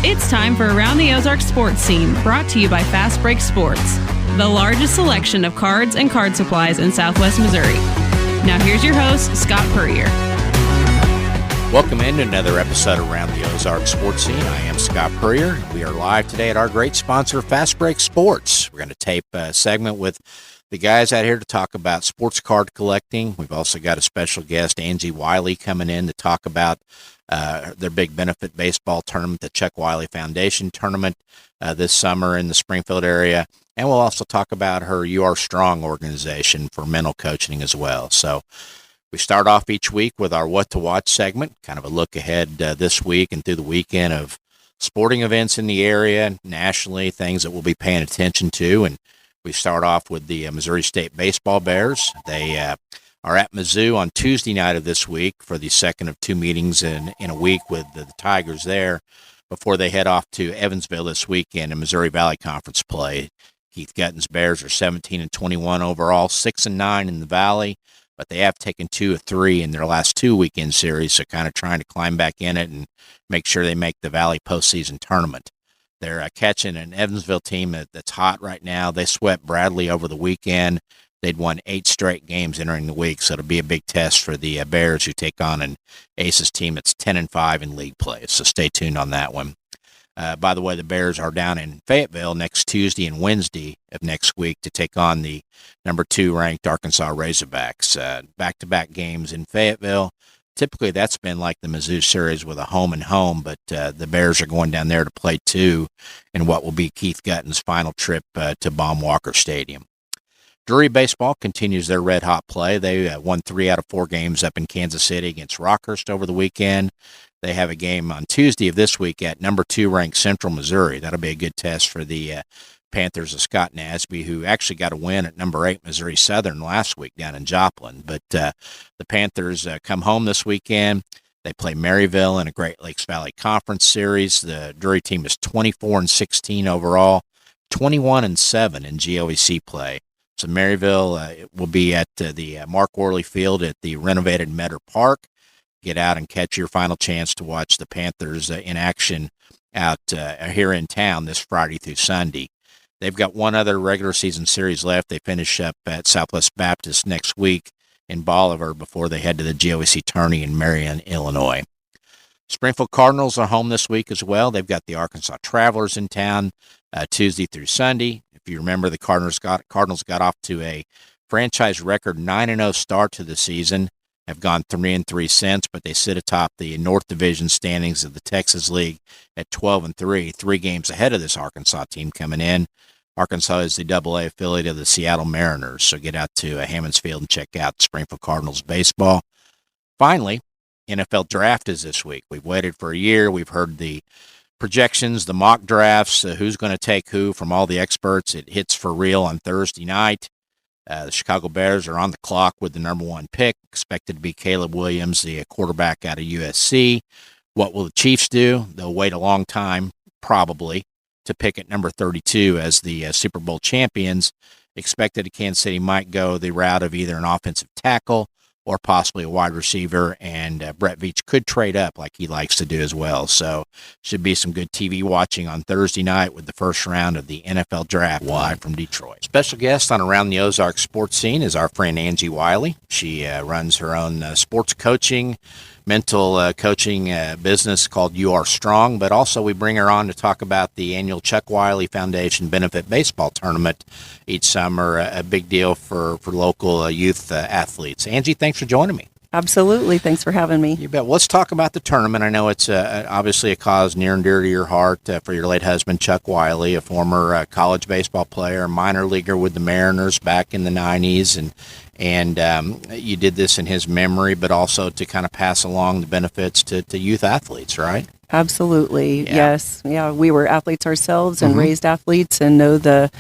It's time for Around the Ozarks Sports Scene, brought to you by Fastbreak Sports, the largest selection of cards and card supplies in Southwest Missouri. Now here's your host, Scott Purrier. Welcome into another episode of Around the Ozarks Sports Scene. I am Scott Purrier. We are live today at our great sponsor, Fastbreak Sports. We're going to tape a segment with the guys out here to talk about sports card collecting. We've also got a special guest, Angie Wiley, coming in to talk about their big benefit baseball tournament, the Chuck Wiley Foundation tournament this summer in the Springfield area. And we'll also talk about her You Are Strong organization for mental coaching as well. So we start off each week with our What to Watch segment, kind of a look ahead this week and through the weekend of sporting events in the area, nationally, things that we'll be paying attention to. And we start off with the Missouri State Baseball Bears. They are at Mizzou on Tuesday night of this week for the second of two meetings in a week with the Tigers there before they head off to Evansville this weekend in Missouri Valley Conference play. Keith Gutton's Bears are 17-21 overall, 6-9 in the Valley, but they have taken 2 of 3 in their last 2 weekend series, so kind of trying to climb back in it and make sure they make the Valley postseason tournament. They're catching an Evansville team that's hot right now. They swept Bradley over the weekend. They'd won 8 straight games entering the week, so it'll be a big test for the Bears, who take on an Aces team that's 10-5 in league play. So stay tuned on that one. By the way, the Bears are down in Fayetteville next Tuesday and Wednesday of next week to take on the number 2 ranked Arkansas Razorbacks. Back-to-back games in Fayetteville. Typically, that's been like the Mizzou series with a home and home, but the Bears are going down there to play 2 in what will be Keith Gutton's final trip to Baum Walker Stadium. Drury baseball continues their red-hot play. They won 3 out of 4 games up in Kansas City against Rockhurst over the weekend. They have a game on Tuesday of this week at number 2 ranked Central Missouri. That'll be a good test for the Panthers of Scott Nasby, who actually got a win at number 8 Missouri Southern last week down in Joplin. But the Panthers come home this weekend. They play Maryville in a Great Lakes Valley Conference series. The Drury team is 24-16 overall, 21-7 in GOEC play. So Maryville will be at the Mark Worley Field at the renovated Metter Park. Get out and catch your final chance to watch the Panthers in action out here in town this Friday through Sunday. They've got one other regular season series left. They finish up at Southwest Baptist next week in Bolivar before they head to the GOEC tourney in Marion, Illinois. Springfield Cardinals are home this week as well. They've got the Arkansas Travelers in town Tuesday through Sunday. If you remember, the Cardinals got off to a franchise record 9-0 start to the season, have gone 3-3 since, but they sit atop the North Division standings of the Texas League at 12-3, 3 games ahead of this Arkansas team coming in. Arkansas is the AA affiliate of the Seattle Mariners, so get out to Hammonds Field and check out Springfield Cardinals baseball. Finally, NFL Draft is this week. We've waited for a year. We've heard the projections, the mock drafts, who's going to take who from all the experts. It hits for real on Thursday night. The Chicago Bears are on the clock with the number 1 pick, expected to be Caleb Williams, the quarterback out of USC. What will the Chiefs do? They'll wait a long time, probably, to pick at number 32 as the Super Bowl champions. Expected that Kansas City might go the route of either an offensive tackle or possibly a wide receiver, and Brett Veach could trade up like he likes to do as well. So should be some good TV watching on Thursday night with the first round of the NFL Draft live from Detroit. Special guest on Around the Ozarks Sports Scene is our friend Angie Wiley. She runs her own sports coaching, mental coaching business called You Are Strong, but also we bring her on to talk about the annual Chuck Wiley Foundation Benefit Baseball Tournament each summer, a big deal for local youth athletes. Angie, thanks for joining me. Absolutely. Thanks for having me. You bet. Let's talk about the tournament. I know it's obviously a cause near and dear to your heart for your late husband, Chuck Wiley, a former college baseball player, minor leaguer with the Mariners back in the 90s, and you did this in his memory, but also to kind of pass along the benefits to youth athletes, right? Absolutely. Yeah. Yes. Yeah. We were athletes ourselves and raised athletes and know the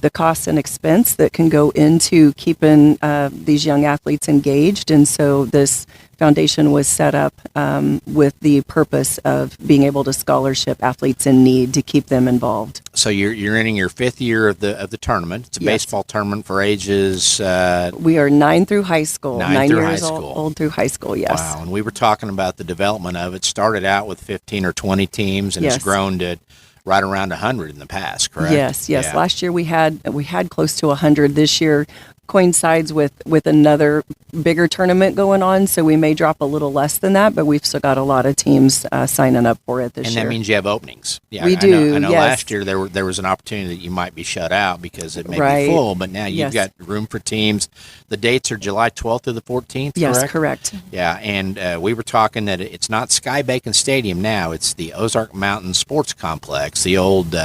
the cost and expense that can go into keeping these young athletes engaged. And so this foundation was set up with the purpose of being able to scholarship athletes in need to keep them involved. So you're entering your 5th year of the tournament. It's a baseball tournament for ages. We are 9 through high school. 9 through years high school. Old through high school. Yes. Wow. And we were talking about the development of it. Started out with 15 or 20 teams, and it's grown to right around 100 in the past. Correct? Yes. Yeah. Last year we had close to 100. This year coincides with another bigger tournament going on, so we may drop a little less than that, but we've still got a lot of teams signing up for it this year. And that means you have openings. Yeah, we do. I know yes. Last year there was an opportunity that you might be shut out because it may be full, but now you've got room for teams. The dates are July 12th through the 14th, Yes, correct? correct. Yeah, and we were talking that it's not Sky Bacon Stadium now. It's the Ozark Mountain Sports Complex, the old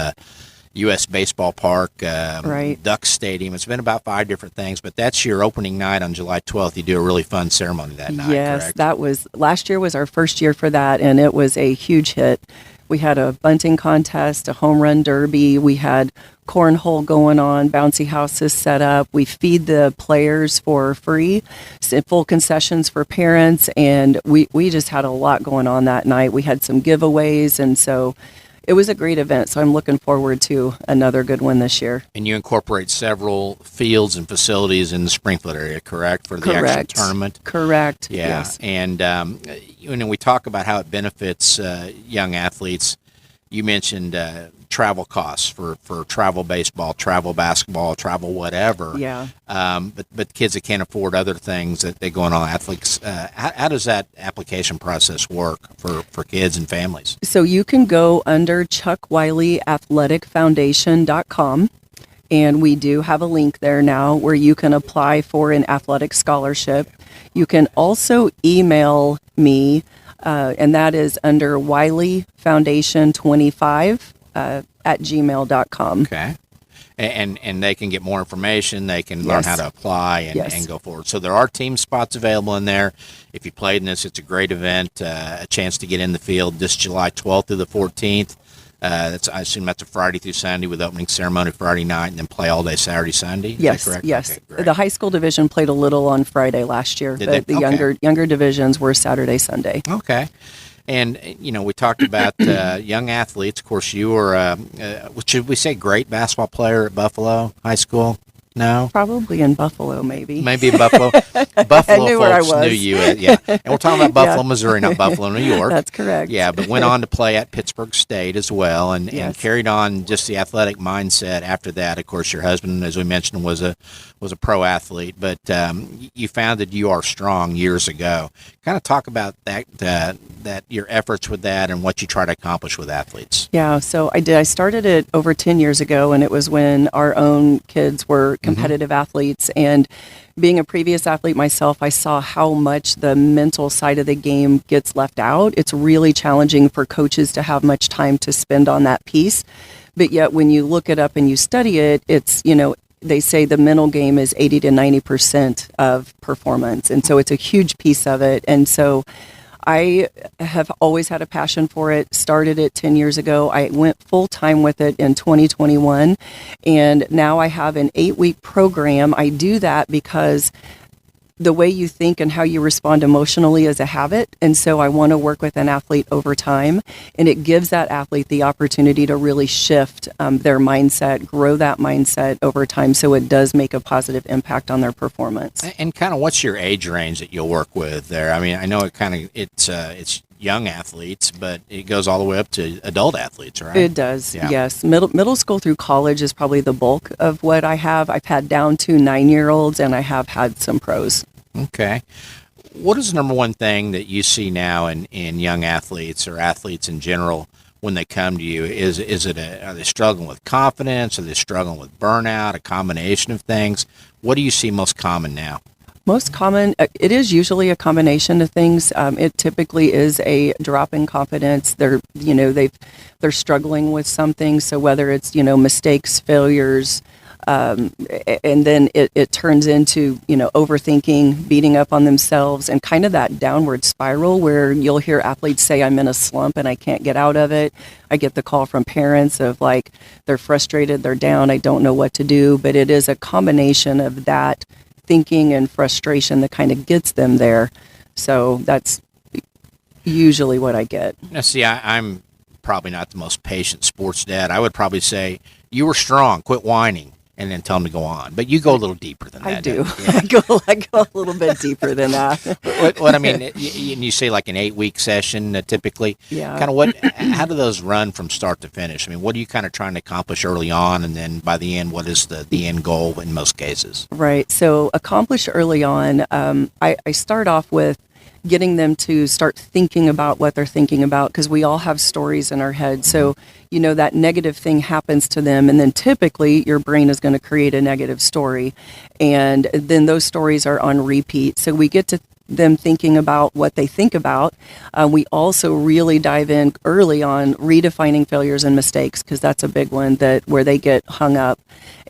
U.S. Baseball Park, Duck Stadium. It's been about 5 different things, but that's your opening night on July 12th. You do a really fun ceremony that night, Yes, correct? that was, last year was our first year for that, and it was a huge hit. We had a bunting contest, a home run derby. We had cornhole going on, bouncy houses set up. We feed the players for free, full concessions for parents, and we just had a lot going on that night. We had some giveaways, and so it was a great event, so I'm looking forward to another good one this year. And you incorporate several fields and facilities in the Springfield area, correct, for the actual tournament? Correct. Yeah. Yes. And we talk about how it benefits young athletes. You mentioned travel costs for travel baseball, travel basketball, travel whatever. Yeah. But kids that can't afford other things that they go on athletes, how does that application process work for kids and families? So you can go under ChuckWileyAthleticFoundation.com, and we do have a link there now where you can apply for an athletic scholarship. You can also email me, and that is under WileyFoundation25 at gmail.com. Okay. And they can get more information. They can learn how to apply and go forward. So there are team spots available in there. If you played in this, it's a great event, a chance to get in the field this July 12th through the 14th. I assume that's a Friday through Sunday with opening ceremony Friday night and then play all day Saturday, Sunday. Is yes, that correct? Yes. Okay, the high school division played a little on Friday last year, but the younger divisions were Saturday, Sunday. Okay. And, we talked about young athletes. Of course, you were, should we say great basketball player at Buffalo High School? No? Probably in Buffalo, maybe. Maybe in Buffalo. Buffalo I knew where I folks was. knew you. Yeah. And we're talking about Buffalo, Missouri, not Buffalo, New York. That's correct. Yeah, but went on to play at Pittsburgh State as well and carried on just the athletic mindset after that. Of course, your husband, as we mentioned, was a pro athlete, but you found that you are strong years ago. Kind of talk about that your efforts with that and what you try to accomplish with athletes. Yeah, so I did. I started it over 10 years ago, and it was when our own kids were competitive athletes. And being a previous athlete myself, I saw how much the mental side of the game gets left out. It's really challenging for coaches to have much time to spend on that piece. But yet when you look it up and you study it, it's, they say the mental game is 80 to 90% of performance. And so it's a huge piece of it. And so I have always had a passion for it, started it 10 years ago. I went full time with it in 2021, and now I have an 8-week program. I do that because the way you think and how you respond emotionally is a habit, and so I want to work with an athlete over time, and it gives that athlete the opportunity to really shift their mindset, grow that mindset over time, so it does make a positive impact on their performance. And kind of what's your age range that you'll work with there? I mean, I know it's young athletes, but it goes all the way up to adult athletes, right? It does, yes. Middle school through college is probably the bulk of what I have. I've had down to 9-year-olds, and I have had some pros. Okay. What is the number one thing that you see now in young athletes or athletes in general when they come to you? Are they struggling with confidence? Are they struggling with burnout? A combination of things? What do you see most common now? Most common, it is usually a combination of things. It typically is a drop in confidence. They're struggling with something. So whether it's, mistakes, failures, And then it turns into, overthinking, beating up on themselves, and kind of that downward spiral where you'll hear athletes say, I'm in a slump and I can't get out of it. I get the call from parents of like, they're frustrated, they're down, I don't know what to do. But it is a combination of that thinking and frustration that kind of gets them there. So that's usually what I get. Now, see, I'm probably not the most patient sports dad. I would probably say, you were strong, quit whining, and then tell them to go on. But you go a little deeper than that. I do. Yeah. I go a little bit deeper than that. What I mean, you say like an 8-week session typically. Yeah. Kind of how do those run from start to finish? I mean, what are you kind of trying to accomplish early on, and then by the end, what is the end goal in most cases? Right. So accomplish early on. I start off with getting them to start thinking about what they're thinking about, because we all have stories in our head. So, that negative thing happens to them, and then typically your brain is going to create a negative story, and then those stories are on repeat. So we get to them thinking about what they think about. We also really dive in early on redefining failures and mistakes, because that's a big one where they get hung up.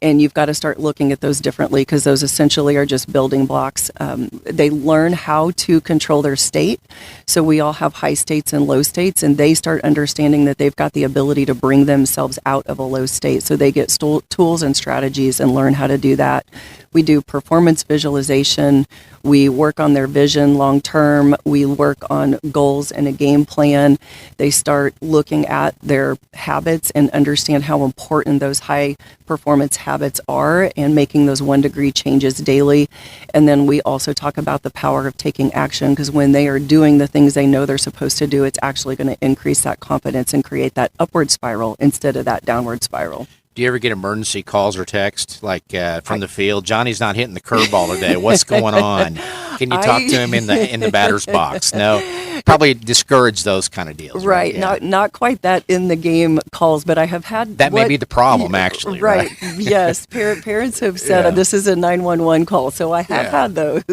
And you've got to start looking at those differently, because those essentially are just building blocks. They learn how to control their state. So we all have high states and low states, and they start understanding that they've got the ability to bring themselves out of a low state. So they get tools and strategies and learn how to do that. We do performance visualization. We work on their vision long term. We work on goals and a game plan. They start looking at their habits and understand how important those high performance habits are, and making those 1-degree changes daily. And then we also talk about the power of taking action, because when they are doing the things they know they're supposed to do, it's actually going to increase that confidence and create that upward spiral instead of that downward spiral. Do you ever get emergency calls or texts like from the field? Johnny's not hitting the curveball today. What's going on? Can you talk to him in the batter's box? No, probably discourage those kind of deals. Right. Yeah. Not quite that in the game calls, but I have had that may be the problem actually. Right. Yes. Parents have said this is a 911 call, so I have had those.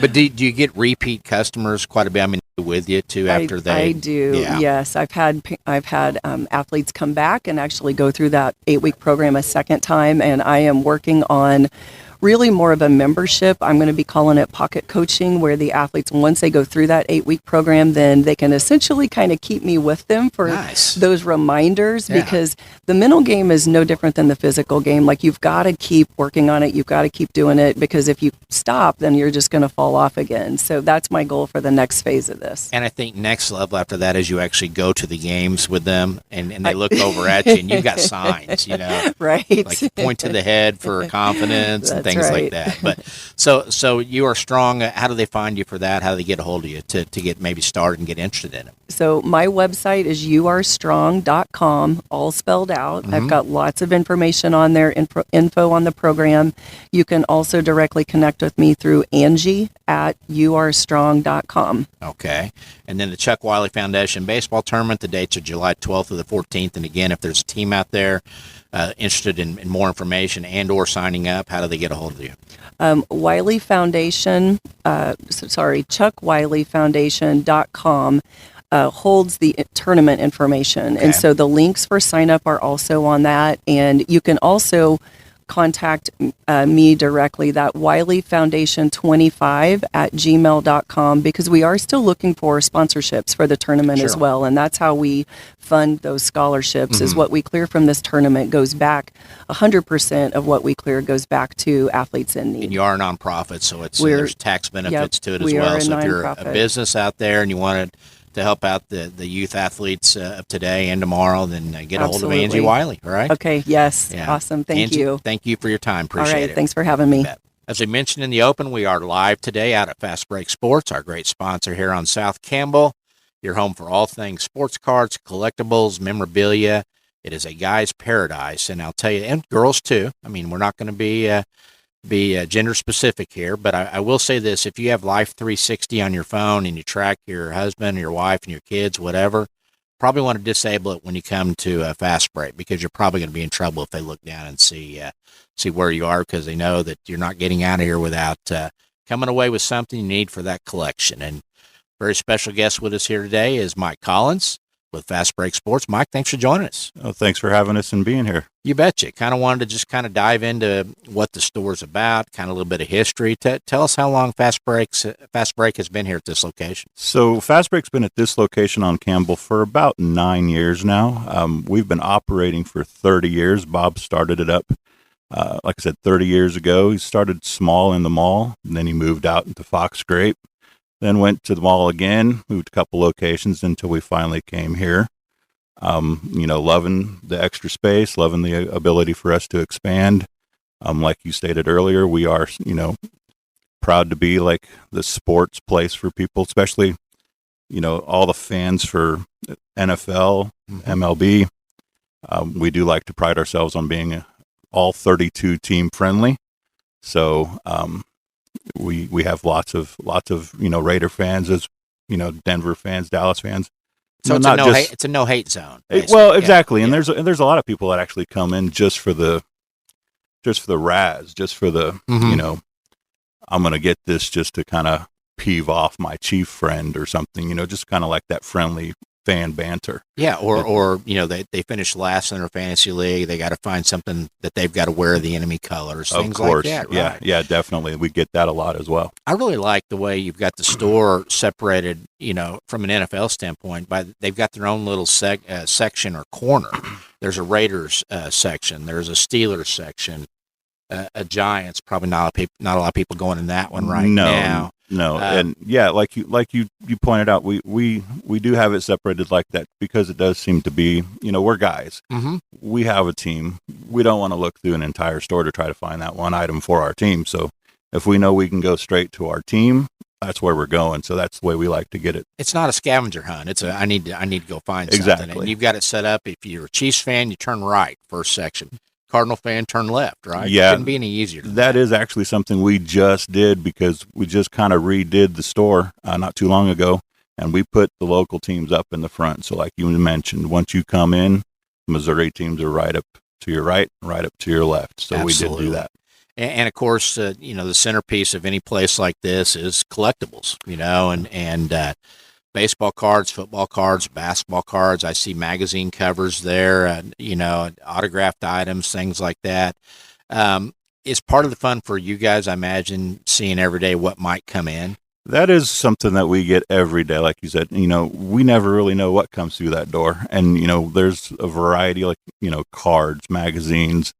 But do you get repeat customers quite a bit? I mean, with you too after I do. Yeah. Yes, I've had athletes come back and actually go through that 8-week program a second time, and I am working on really more of a membership. I'm going to be calling it pocket coaching, where the athletes, once they go through that 8-week program, then they can essentially kind of keep me with them for those reminders, because the mental game is no different than the physical game. Like, you've got to keep working on it. You've got to keep doing it, because if you stop, then you're just going to fall off again. So that's my goal for the next phase of this. And I think next level after that is you actually go to the games with them, and they look over at you, and you've got signs, right? Like point to the head for confidence and things like that. But so you are strong. How do they find you for that? How do they get a hold of you to get maybe started and get interested in it? So my website is youarestrong.com, all spelled out. Mm-hmm. I've got lots of information on there, info on the program. You can also directly connect with me through Angie at youarestrong.com. Okay. And then the Chuck Wiley Foundation Baseball Tournament, the dates are July 12th to the 14th. And again, if there's a team out there interested in more information and or signing up, how do they get a hold of you? Wiley Foundation, chuckwileyfoundation.com holds the tournament information. Okay. And so the links for sign up are also on that. And you can also contact me directly, that Wiley Foundation 25 at gmail.com, because we are still looking for sponsorships for the tournament as well. And that's how we fund those scholarships, is what we clear from this tournament goes back, 100% of what we clear goes back to athletes in need. And you are a nonprofit, so there's tax benefits to it as well. So if you're a business out there and you want to help out the youth athletes of today and tomorrow, then get a hold of Angie Wiley, all right? Okay, yes. Yeah. Awesome. Thank Angie, you. Thank you for your time. Appreciate it. All right, thanks for having me. As we mentioned in the open, we are live today out at Fastbreak Sports, our great sponsor here on South Campbell. Your home for all things sports cards, collectibles, memorabilia. It is a guy's paradise, and I'll tell you, and girls too. I mean, we're not going to be gender specific here, but I will say this: if you have Life 360 on your phone and you track your husband, your wife, and your kids, whatever, probably want to disable it when you come to Fastbreak, because you're probably going to be in trouble if they look down and see where you are, because they know that you're not getting out of here without coming away with something you need for that collection. And very special guest with us here today is Mike Collins with Fastbreak Sports. Mike, thanks for joining us. Oh, thanks for having us and being here. You betcha. Kind of wanted to just kind of dive into what the store's about, kind of a little bit of history. Tell us how long Fastbreak has been here at this location. So Fastbreak's been at this location on Campbell for about 9 years now. We've been operating for 30 years. Bob started it up, like I said, 30 years ago. He started small in the mall, and then he moved out into Fox Grape, then went to the mall again, moved a couple locations until we finally came here. Loving the extra space, loving the ability for us to expand. Like you stated earlier, we are, proud to be like the sports place for people, especially, all the fans for NFL, MLB. We do like to pride ourselves on being all 32 team friendly. So, we have lots of, Raider fans, as, Denver fans, Dallas fans. So it's a no hate zone. Well, exactly. Yeah. And there's a lot of people that actually come in just for the razz, just for the, I'm going to get this just to kind of peeve off my chief friend or something, just kind of like that friendly fan banter. Yeah. Or they finish last in their fantasy league. They got to find something that they've got to wear the enemy colors. Things of course. Like that, right? Yeah, definitely. We get that a lot as well. I really like the way you've got the store separated, from an NFL standpoint. They've got their own little section or corner. There's a Raiders section. There's a Steelers section. A Giants. Probably not a lot of people going in that one now. No, and yeah, like you pointed out, we do have it separated like that because it does seem to be, we're guys. Mm-hmm. We have a team. We don't want to look through an entire store to try to find that one item for our team. So if we know we can go straight to our team, that's where we're going. So that's the way we like to get it. It's not a scavenger hunt. It's I need to go find something. Exactly. And you've got it set up. If you're a Chiefs fan, you turn right, first section. Cardinal fan, turn left, right? Yeah. It couldn't be any easier. That is actually something we just did because we just kind of redid the store not too long ago, and we put the local teams up in the front. So like you mentioned, once you come in, Missouri teams are right up to your right up to your left. So Absolutely. We did do that. And of course, the centerpiece of any place like this is collectibles, and baseball cards, football cards, basketball cards. I see magazine covers there, autographed items, things like that. Is part of the fun for you guys, I imagine, seeing every day what might come in? That is something that we get every day. Like you said, we never really know what comes through that door. And, there's a variety, like, cards, magazines,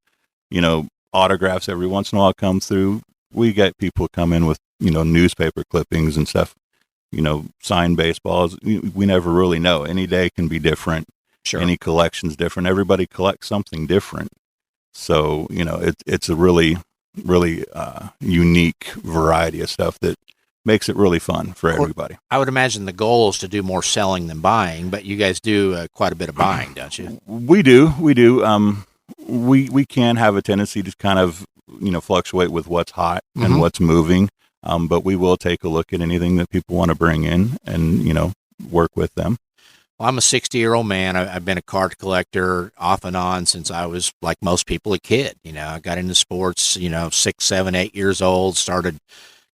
autographs every once in a while come through. We get people come in with, newspaper clippings and stuff. Signed baseballs. We never really know. Any day can be different. Sure. Any collection's different. Everybody collects something different. So, it's a really, really unique variety of stuff that makes it really fun for everybody. I would imagine the goal is to do more selling than buying, but you guys do quite a bit of buying, don't you? We do. We can have a tendency to kind of, fluctuate with what's hot and what's moving. But we will take a look at anything that people want to bring in and, work with them. Well, I'm a 60-year-old man. I've been a card collector off and on since I was, like most people, a kid. I got into sports, 6, 7, 8 years old, started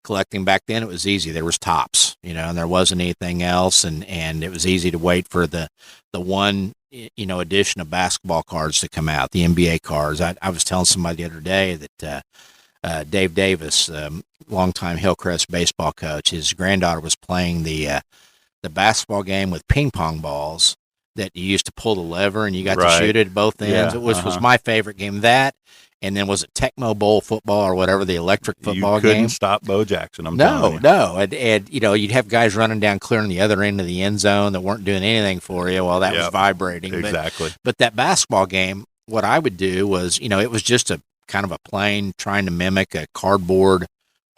collecting. Back then it was easy. There was Topps, and there wasn't anything else. And it was easy to wait for the one, edition of basketball cards to come out, the NBA cards. I was telling somebody the other day that Dave Davis, longtime Hillcrest baseball coach, his granddaughter was playing the basketball game with ping pong balls that you used to pull the lever and you got to shoot it at both ends. Yeah, Which was my favorite game. That, and then was it Tecmo Bowl football or whatever, the electric football game? You couldn't stop Bo Jackson, I'm telling you. No. And you'd have guys running down clearing the other end of the end zone that weren't doing anything for you while that was vibrating. Exactly. But that basketball game, what I would do was, it was just a kind of a plane trying to mimic a cardboard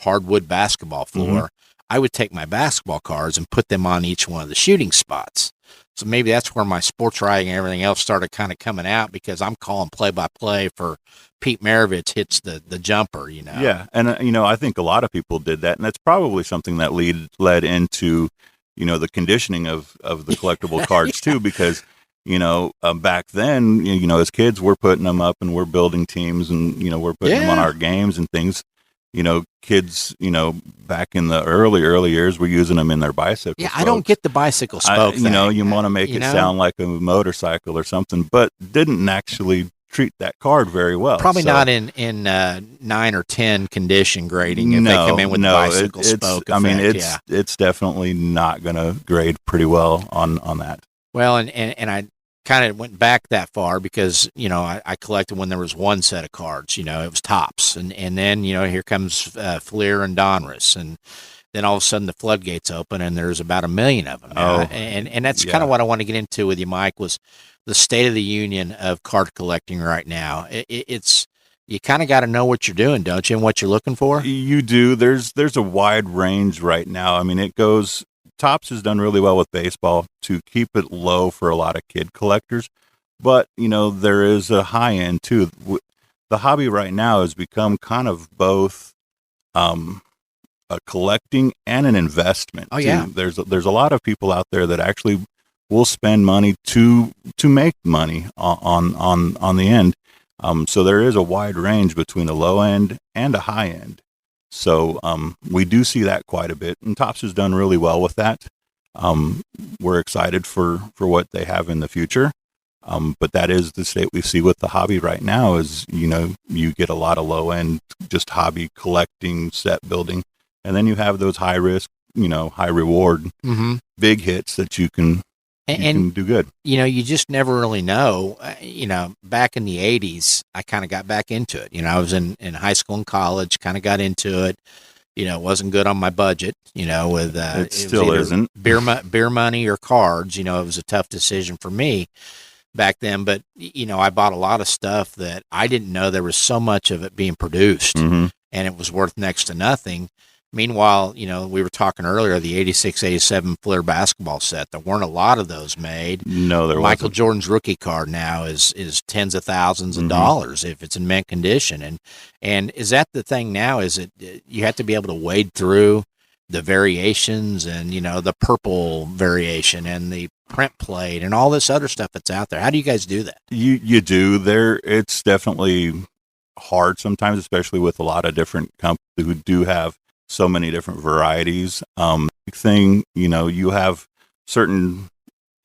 hardwood basketball floor. I would take my basketball cards and put them on each one of the shooting spots. So maybe that's where my sports writing and everything else started kind of coming out, because I'm calling play-by-play for Pete Maravich hits the jumper, Yeah, and, I think a lot of people did that, and that's probably something that led into, the conditioning of the collectible cards too, because, back then, as kids, we're putting them up and we're building teams and, we're putting them on our games and things. kids, back in the early years were using them in their bicycle Yeah, spokes. I don't get the bicycle spoke thing. You want to make it sound like a motorcycle or something, but didn't actually treat that card very well. Probably not in 9 or 10 condition grading if they come in with the bicycle spoke effect. It's definitely not going to grade pretty well on that. Well, and I kind of went back that far because, I collected when there was one set of cards, it was tops. And then, here comes Fleer and Donruss. And then all of a sudden the floodgates open and there's about 1 million of them. And that's kind of what I want to get into with you, Mike, was the state of the union of card collecting right now. It's you kind of got to know what you're doing, don't you, and what you're looking for? You do. There's a wide range right now. I mean, it goes – Topps has done really well with baseball to keep it low for a lot of kid collectors. But, there is a high end, too. The hobby right now has become kind of both a collecting and an investment, too. Yeah. There's a lot of people out there that actually – will spend money to make money on the end. So there is a wide range between a low end and a high end. So we do see that quite a bit, and Topps has done really well with that. We're excited for what they have in the future. But that is the state we see with the hobby right now is, you get a lot of low end, just hobby collecting, set building. And then you have those high risk, high reward, big hits that you can do good. You just never really know. Back in the 80s, I kind of got back into it. I was in high school and college, kind of got into it. Wasn't good on my budget, with it still isn't. Beer money or cards. It was a tough decision for me back then. But, I bought a lot of stuff that I didn't know there was so much of it being produced, and it was worth next to nothing. Meanwhile, we were talking earlier, the 86-87 Fleer basketball set. There weren't a lot of those made. No, there wasn't. Michael Jordan's rookie card now is tens of thousands of dollars if it's in mint condition. And is that the thing now? Is it you have to be able to wade through the variations and, the purple variation and the print plate and all this other stuff that's out there? How do you guys do that? You do. It's definitely hard sometimes, especially with a lot of different companies who do have so many different varieties. You have certain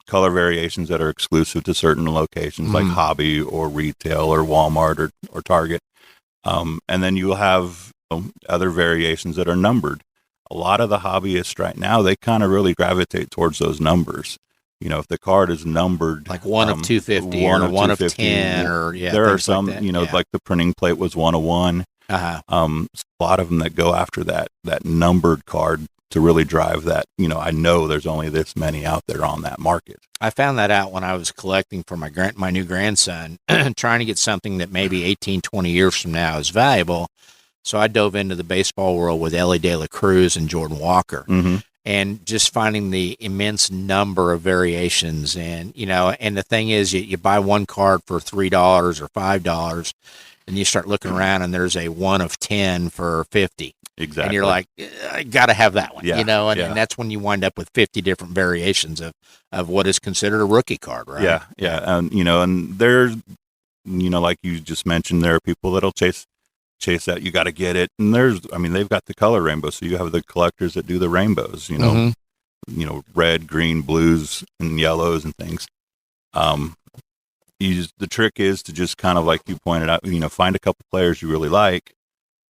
color variations that are exclusive to certain locations like hobby or retail or Walmart or Target. And then you'll have other variations that are numbered. A lot of the hobbyists right now, they kind of really gravitate towards those numbers. If the card is numbered, like 1 of 250 or 1 of 10 or there are some, like like the printing plate was 1 of 1. A lot of them that go after that numbered card to really drive that. I know there's only this many out there on that market. I found that out when I was collecting for my new grandson, trying to get something that maybe 18, 20 years from now is valuable. So I dove into the baseball world with Ellie De La Cruz and Jordan Walker. And just finding the immense number of variations. And, and the thing is, you buy one card for $3 or $5, and you start looking around, and there's a 1 of 10 for 50. Exactly. And you're like, I got to have that one, yeah, and that's when you wind up with 50 different variations of what is considered a rookie card, right? Yeah. And, and there's, like you just mentioned, there are people that'll chase that. You got to get it. And they've got the color rainbow. So you have the collectors that do the rainbows, red, green, blues, and yellows and things. The trick is to just kind of, like you pointed out, find a couple players you really like.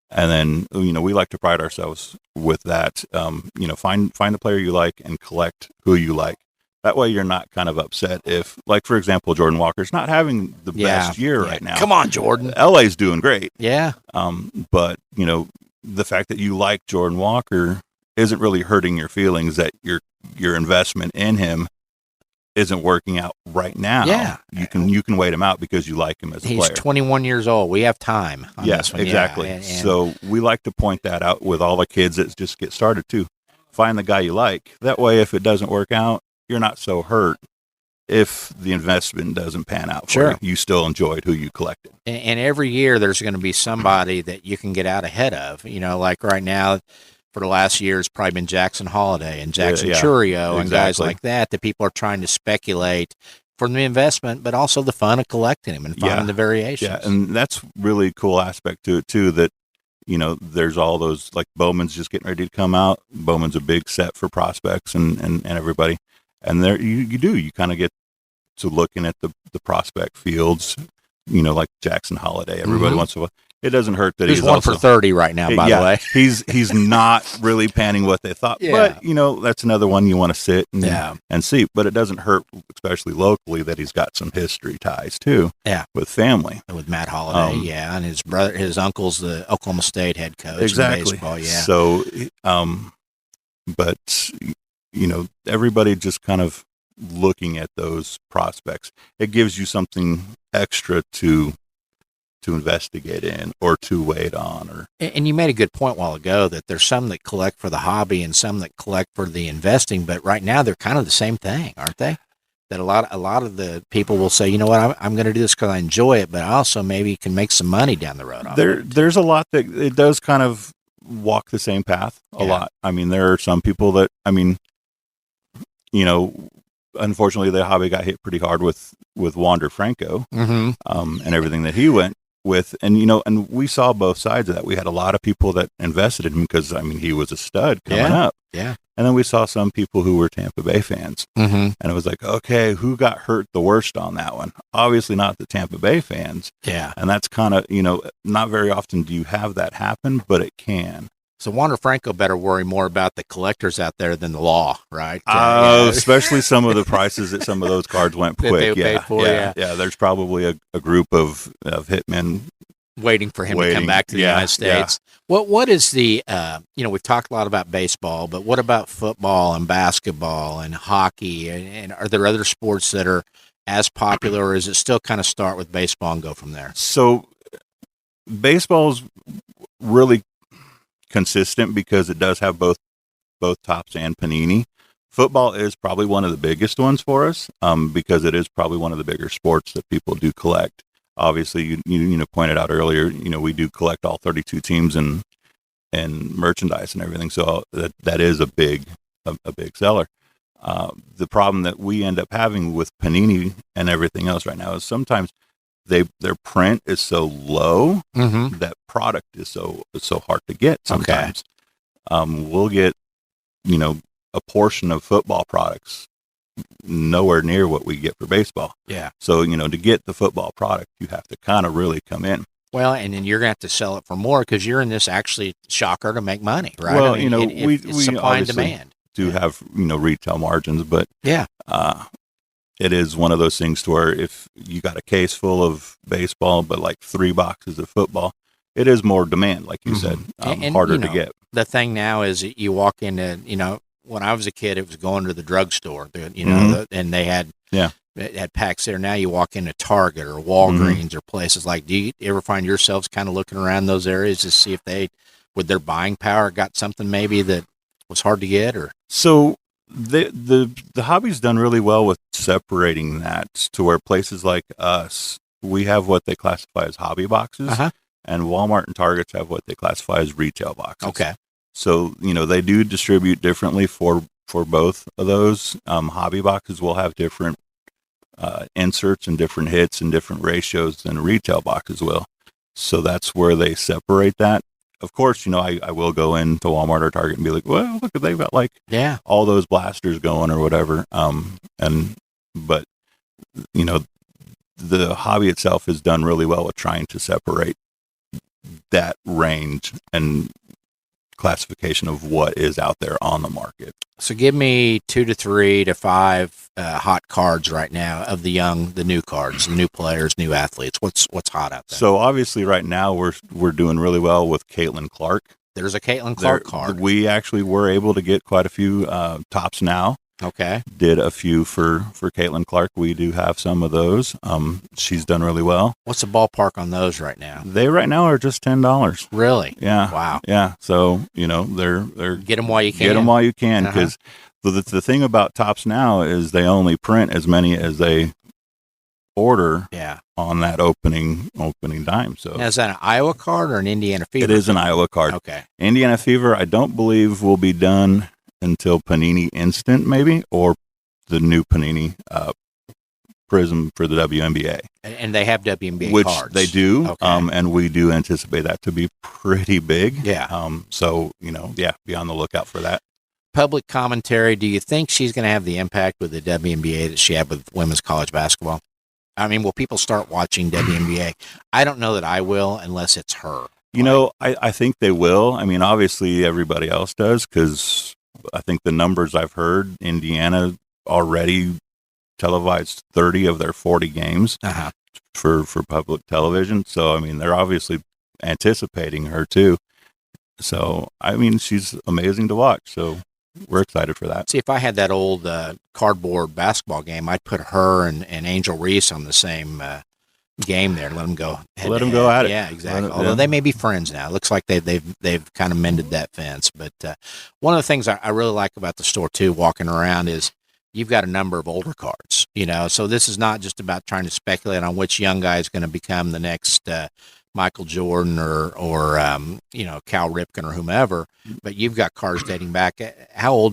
And then, we like to pride ourselves with that. Find the player you like and collect who you like. That way you're not kind of upset if, like, for example, Jordan Walker's not having the best year right now. Come on, Jordan. LA's doing great. Yeah. But, the fact that you like Jordan Walker isn't really hurting your feelings that your investment in him isn't working out right now. Yeah. You can wait him out because you like him as a player. He's 21 years old. We have time on this one. Exactly. Yeah, so we like to point that out with all the kids that just get started too. Find the guy you like. That way, if it doesn't work out, you're not so hurt. If the investment doesn't pan out for you, you still enjoyed who you collected. And every year there's going to be somebody that you can get out ahead of. Like right now, for the last year, it's probably been Jackson Holiday and Jackson Churio and guys like that people are trying to speculate for the investment, but also the fun of collecting them and finding the variations. Yeah, and that's really cool aspect to it, too, that, there's all those, like Bowman's just getting ready to come out. Bowman's a big set for prospects and everybody. And there you kind of get to looking at the prospect fields, like Jackson Holiday. Everybody wants to. It doesn't hurt that he's 1 for 30 right now, by the way. he's not really panning what they thought. Yeah. But, that's another one you want to sit and see. But it doesn't hurt, especially locally, that he's got some history ties, too, with family. With Matt Holiday, and his uncle's the Oklahoma State head coach exactly. in baseball, So, but, everybody just kind of looking at those prospects, it gives you something extra to investigate in or to wait on. And you made a good point a while ago that there's some that collect for the hobby and some that collect for the investing, but right now they're kind of the same thing, aren't they? That a lot of the people will say, you know what, I'm going to do this because I enjoy it, but I also maybe can make some money down the road. There's a lot that it does kind of walk the same path a lot. I mean, there are some people that, unfortunately the hobby got hit pretty hard with Wander Franco and everything that he went with, and we saw both sides of that. We had a lot of people that invested in him because he was a stud coming up. Yeah. And then we saw some people who were Tampa Bay fans. And it was like, okay, who got hurt the worst on that one? Obviously not the Tampa Bay fans. Yeah. And that's kind of, not very often do you have that happen, but it can. So Wander Franco better worry more about the collectors out there than the law, right? Especially some of the prices that some of those cards went quick. Yeah. There's probably a group of hitmen waiting for him to come back to the United States. Yeah. What is the we've talked a lot about baseball, but what about football and basketball and hockey? And are there other sports that are as popular, or is it still kind of start with baseball and go from there? So baseball's really consistent because it does have both Topps and Panini. Football is probably one of the biggest ones for us because it is probably one of the bigger sports that people do collect. Obviously, you pointed out earlier, we do collect all 32 teams and merchandise and everything, so that is a big seller. The problem that we end up having with Panini and everything else right now is sometimes their print is so low that product is so hard to get sometimes. Okay. We'll get, a portion of football products nowhere near what we get for baseball. Yeah. So, to get the football product, you have to kind of really come in. Well, and then you're going to have to sell it for more because you're in this actually shocker to make money, right? Well, we supply and demand. Do have, retail margins, but it is one of those things to where if you got a case full of baseball, but like 3 boxes of football, it is more demand, like you said, harder to get. The thing now is you walk into, when I was a kid, it was going to the drugstore, and they had packs there. Now you walk into Target or Walgreens or places like, do you ever find yourselves kind of looking around those areas to see if with their buying power, got something maybe that was hard to get? Or so the hobby's done really well with separating that to where places like us, we have what they classify as hobby boxes, and Walmart and Targets have what they classify as retail boxes. Okay. So, they do distribute differently for both of those. Hobby boxes will have different inserts and different hits and different ratios than retail boxes will. So that's where they separate that. Of course, I will go into Walmart or Target and be like, well, look, they've got all those blasters going or whatever. But the hobby itself has done really well with trying to separate that range and classification of what is out there on the market. So give me 2 to 3 to 5 hot cards right now of the new cards, the new players, new athletes. What's hot out there? So obviously right now we're doing really well with Caitlin Clark. There's a Caitlin Clark card. We actually were able to get quite a few Topps now. Okay. Did a few for Caitlin Clark. We do have some of those. She's done really well. What's the ballpark on those right now? They right now are just $10. Really? Yeah. Wow. Yeah. So, they're get them while you can. Get them while you can, because the thing about Topps now is they only print as many as they order on that opening dime. So now, is that an Iowa card or an Indiana Fever? It is an Iowa card. Okay. Indiana Fever, I don't believe will be done until Panini Instant, maybe, or the new Panini Prism for the WNBA. And they have WNBA which cards. they do, Okay. and we do anticipate that to be pretty big. Yeah. So, be on the lookout for that. Public commentary, do you think she's going to have the impact with the WNBA that she had with women's college basketball? I mean, will people start watching WNBA? I don't know that I will unless it's her. I think they will. I mean, obviously everybody else does, because I think the numbers I've heard, Indiana already televised 30 of their 40 games for public television. So, I mean, they're obviously anticipating her too. So, I mean, she's amazing to watch. So we're excited for that. See, if I had that old cardboard basketball game, I'd put her and Angel Reese on the same game there. Let them go. Let them go at it. Yeah, exactly. Although they may be friends now. It looks like they've kind of mended that fence. But one of the things I really like about the store too, walking around, is you've got a number of older cards. So this is not just about trying to speculate on which young guy is going to become the next Michael Jordan or Cal Ripken or whomever, but you've got cards dating back. How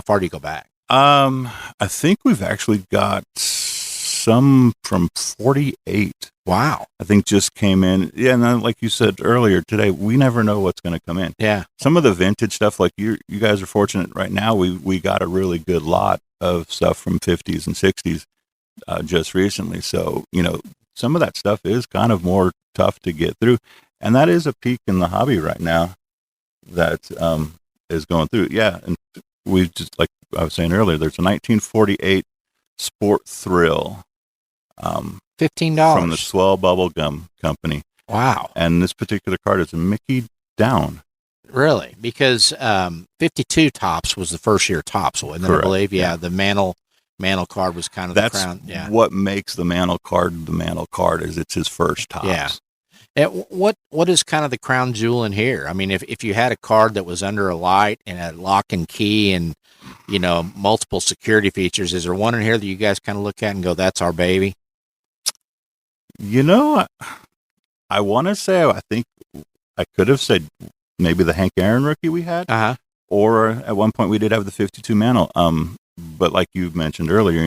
far do you go back? I think we've actually got some from 48. Wow. I think just came in. Yeah, and then, like you said earlier today, we never know what's going to come in. Yeah. Some of the vintage stuff, like you guys are fortunate right now, we got a really good lot of stuff from 50s and 60s just recently. So, some of that stuff is kind of more tough to get through. And that is a peak in the hobby right now that is going through. Yeah, and we just, like I was saying earlier, there's a 1948 Sport Thrill. $15 from the Swell Bubble Gum Company. Wow. And this particular card is a Mickey Down. Really? Because 52 Tops was the first year Tops, wasn't it? I believe. Yeah, the Mantle card was kind of the crown. Yeah. What makes the Mantle card is it's his first Tops. Yeah. And what is kind of the crown jewel in here? I mean, if you had a card that was under a light and a lock and key and multiple security features, is there one in here that you guys kind of look at and go, "That's our baby"? I want to say, I think I could have said maybe the Hank Aaron rookie we had, or at one point we did have the 52 Mantle. But like you mentioned earlier,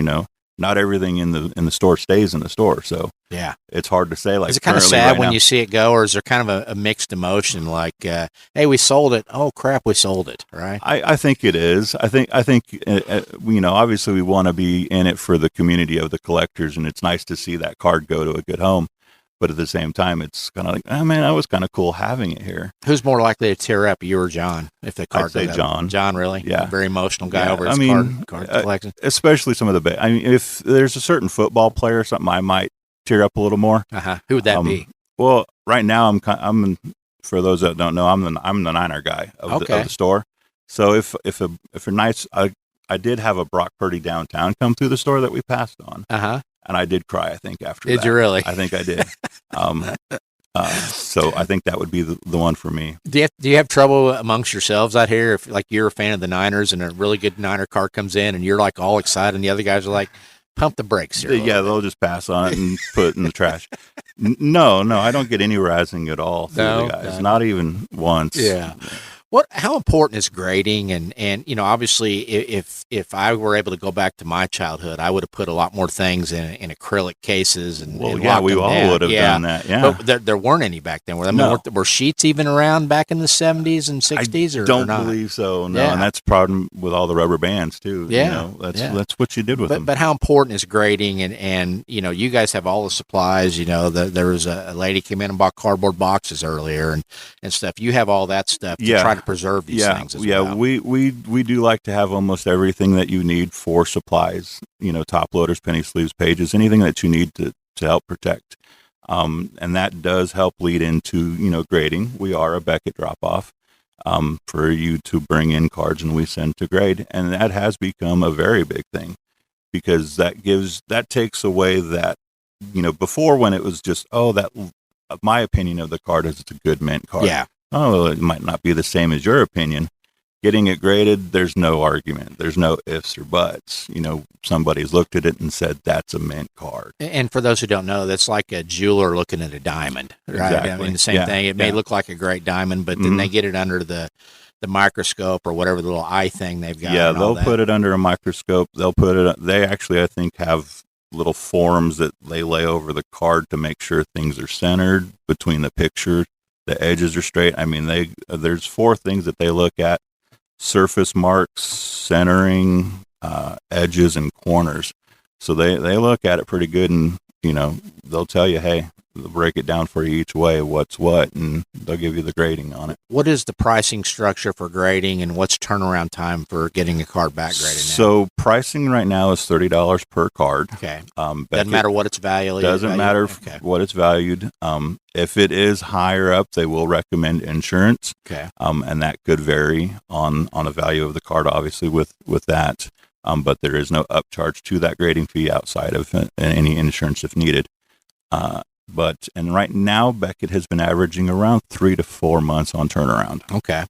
not everything in the store stays in the store. So yeah, it's hard to say. Like, is it kind of sad when you see it go, or is there kind of a mixed emotion? Like, hey, we sold it. Oh crap, we sold it. Right. I think it is. I think obviously we want to be in it for the community of the collectors, and it's nice to see that card go to a good home. But at the same time, it's kind of like, oh man, that was kind of cool having it here. Who's more likely to tear up, you or John, if the card? I'd say John. John, really? Yeah. Very emotional guy over his card collection. Especially some of the if there's a certain football player or something, I might tear up a little more. Who would that be? Well, right now I'm for those that don't know, I'm the Niner guy of the store. So if a nice, I did have a Brock Purdy downtown come through the store that we passed on. And I did cry, I think, after that. Did you really? I think I did. So I think that would be the one for me. Do you have trouble amongst yourselves out here if, like, you're a fan of the Niners and a really good Niner card comes in and you're, like, all excited and the other guys are like, pump the brakes here? Yeah, they'll just pass on it and put it in the trash. No, I don't get any razzing at all through the guys. Not even once. Yeah. How important is grading? And obviously, if I were able to go back to my childhood, I would have put a lot more things in acrylic cases and we all would have done that. Yeah, but there weren't any back then. Were sheets even around back in the 70s and 60s? I don't believe so. No, and that's the problem with all the rubber bands too. Yeah, that's what you did with them. But how important is grading? And you guys have all the supplies. There was a lady came in and bought cardboard boxes earlier and stuff. You have all that stuff to try to preserve these things as well. We do like to have almost everything that you need for supplies, top loaders, penny sleeves, pages, anything that you need to help protect. And that does help lead into, grading. We are a Beckett drop-off for you to bring in cards and we send to grade. And that has become a very big thing because that takes away that, before when it was just, my opinion of the card is it's a good mint card. Yeah. Oh, it might not be the same as your opinion. Getting it graded, there's no argument. There's no ifs or buts. Somebody's looked at it and said, that's a mint card. And for those who don't know, that's like a jeweler looking at a diamond, right? Exactly. I mean, the same thing. It may look like a great diamond, but then they get it under the microscope or whatever the little eye thing they've got. Yeah, they'll put it under a microscope. They actually, I think, have little forms that they lay over the card to make sure things are centered between the picture, the edges are straight. I mean, there's 4 things that they look at: surface marks, centering, edges, and corners. So they look at it pretty good, and they'll tell you, hey, they'll break it down for you each way, what's what, and they'll give you the grading on it. What is the pricing structure for grading, and what's turnaround time for getting a card back graded now? So pricing right now is $30 per card. Okay. Doesn't matter what its value. Doesn't matter what it's valued. If it is higher up, they will recommend insurance. Okay. And that could vary on the value of the card, obviously, with that. But there is no upcharge to that grading fee outside of any insurance if needed. And right now, Beckett has been averaging around 3 to 4 months on turnaround. Okay.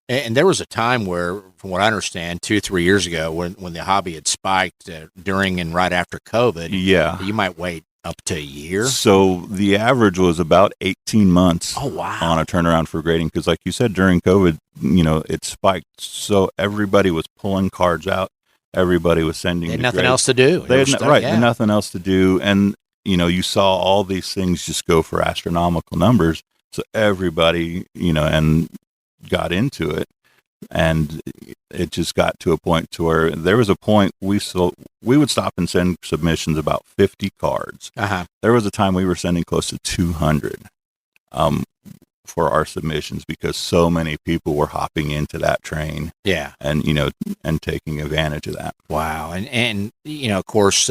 And there was a time where, from what I understand, 2-3 years ago, when the hobby had spiked during and right after COVID. Yeah. You might wait up to a year. So the average was about 18 months. Oh, wow. On a turnaround for grading. Because like you said, during COVID, it spiked. So everybody was pulling cards out. Everybody was sending. They had nothing else to do. They had nothing else to do. And, you saw all these things just go for astronomical numbers. So everybody, and got into it. And it just got to a point to where there was a point we would stop and send submissions about 50 cards. Uh-huh. There was a time we were sending close to 200 for our submissions because so many people were hopping into that train. Yeah. And, and taking advantage of that. Wow. And of course,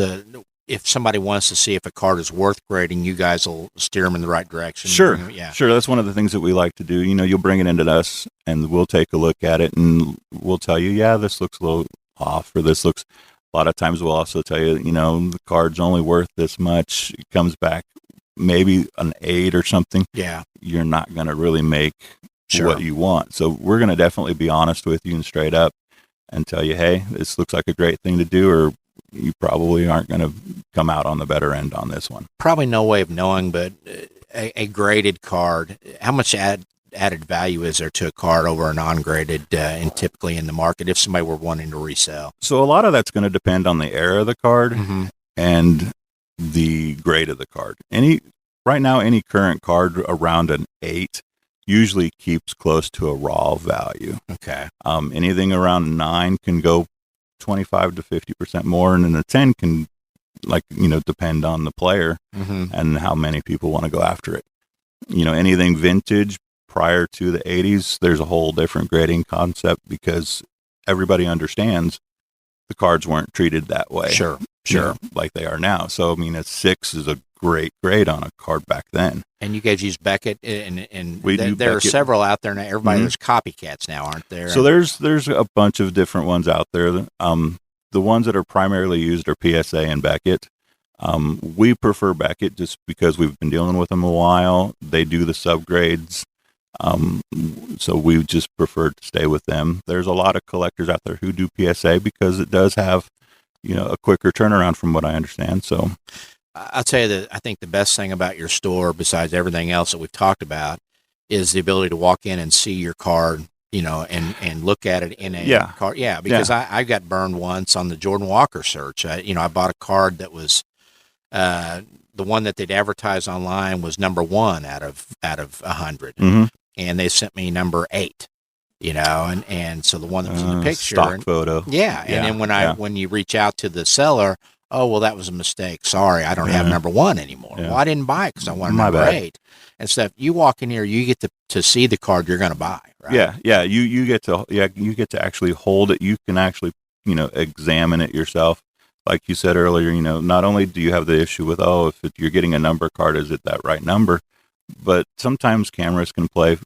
if somebody wants to see if a card is worth grading, you guys will steer them in the right direction. Sure. Yeah. Sure. That's one of the things that we like to do. You'll bring it into us and we'll take a look at it and we'll tell you, yeah, this looks a little off, or this looks, a lot of times we'll also tell you, the card's only worth this much. It comes back maybe an 8 or something. Yeah. You're not going to really make what you want. So we're going to definitely be honest with you and straight up and tell you, hey, this looks like a great thing to do, or you probably aren't going to come out on the better end on this one. Probably no way of knowing, but a graded card, how much added value is there to a card over a non-graded and typically in the market if somebody were wanting to resell? So a lot of that's going to depend on the era of the card and the grade of the card. Right now, any current card around an 8 usually keeps close to a raw value. Okay. Anything around 9 can go 25 to 50% more, and then a 10 can, depend on the player and how many people want to go after it. Anything vintage prior to the 80s, there's a whole different grading concept because everybody understands the cards weren't treated that way. Sure. Like they are now. So, a 6 is a great grade on a card back then. And you guys use Beckett, and there are several out there now. Everybody, there's copycats now, aren't there? So there's a bunch of different ones out there. The ones that are primarily used are PSA and Beckett. We prefer Beckett just because we've been dealing with them a while. They do the subgrades. So we just prefer to stay with them. There's a lot of collectors out there who do PSA because it does have, a quicker turnaround from what I understand. So I'll tell you that I think the best thing about your store, besides everything else that we've talked about, is the ability to walk in and see your card, and look at it in a card. Yeah, because I got burned once on the Jordan Walker search. I bought a card that was the one that they'd advertised online was number 1 out of 100, and they sent me number 8. And so the one that was in the picture, stock photo. Yeah, and then when you reach out to the seller, oh, well, that was a mistake. Sorry, I don't have number 1 anymore. Yeah. Well, I didn't buy it because I wanted number 8 and stuff. You walk in here, you get to see the card you're going to buy. Right? Yeah. You get to actually hold it. You can actually examine it yourself. Like you said earlier, not only do you have the issue with if you're getting a number card, is it that right number? But sometimes cameras can play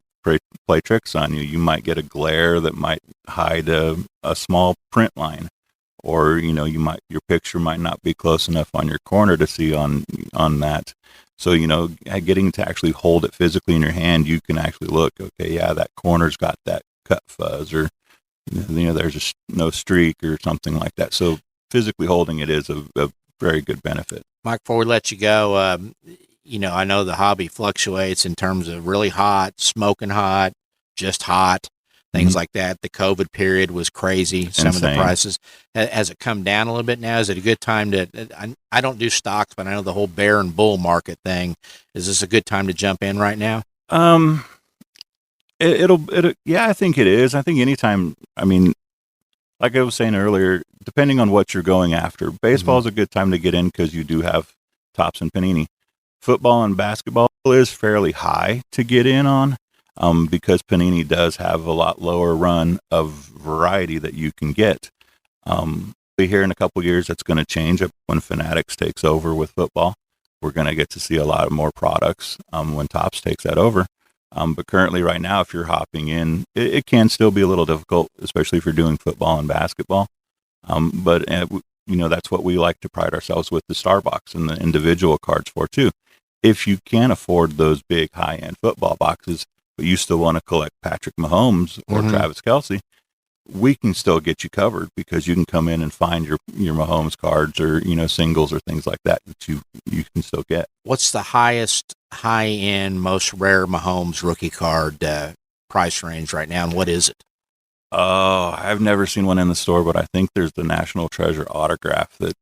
tricks on you. You might get a glare that might hide a small print line, or your picture might not be close enough on your corner to see on that. So getting to actually hold it physically in your hand, you can actually look. Okay, yeah, that corner's got that cut fuzz, or there's no streak or something like that. So physically holding it is a very good benefit. Mike, before we let you go, I know the hobby fluctuates in terms of really hot, smoking hot, just hot. things like that. The COVID period was crazy. Some of the Insane. prices. Has it come down a little bit now? Is it a good time to, I don't do stocks, but I know the whole bear and bull market thing. Is this a good time to jump in right now? Yeah, I think it is. I think anytime, I mean, like I was saying earlier, depending on what you're going after, baseball is a good time to get in because you do have Topps and Panini. Football and basketball is fairly high to get in on because Panini does have a lot lower run of variety that you can get. Here in a couple years, that's going to change when Fanatics takes over with football. We're going to get to see a lot more products when Topps takes that over. But currently, right now, if you're hopping in, it can still be a little difficult, especially if you're doing football and basketball. But that's what we like to pride ourselves with the Star Box and the individual cards for, too. If you can't afford those big high-end football boxes, but you still want to collect Patrick Mahomes or Travis Kelce, we can still get you covered because you can come in and find your Mahomes cards or, singles or things like that you can still get. What's the highest high-end, most rare Mahomes rookie card price range right now, and what is it? Oh, I've never seen one in the store, but I think there's the National Treasure autograph that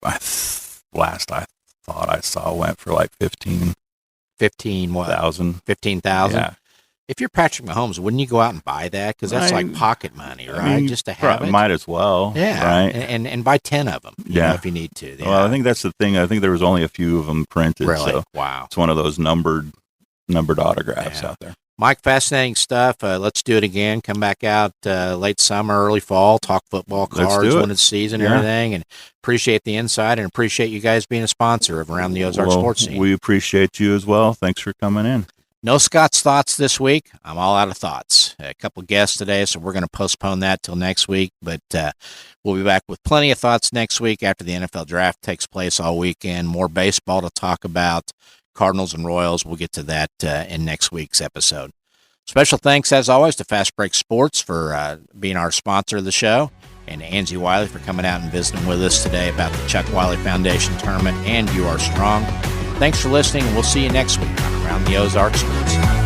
last I thought I saw went for like 15 what? 15,000. Yeah. If you're Patrick Mahomes, wouldn't you go out and buy that? Because that's like pocket money, right? I mean, just to have it. Might as well. Yeah. Right. And buy 10 of them. If you need to. Yeah. Well, I think that's the thing. I think there was only a few of them printed. Really? So Wow. It's one of those numbered autographs out there. Mike, fascinating stuff. Let's do it again. Come back out late summer, early fall, talk football cards when it's season and everything. And appreciate the insight and appreciate you guys being a sponsor of Around the Ozark Sports Scene. We appreciate you as well. Thanks for coming in. No Scott's thoughts this week. I'm all out of thoughts. A couple guests today, so we're going to postpone that till next week. But we'll be back with plenty of thoughts next week after the NFL draft takes place all weekend. More baseball to talk about. Cardinals and Royals. We'll get to that in next week's episode. Special thanks, as always, to Fastbreak Sports for being our sponsor of the show, and Angie Wiley for coming out and visiting with us today about the Chuck Wiley Foundation Tournament and You Are Strong. Thanks for listening, and we'll see you next week on Around the Ozark Sports.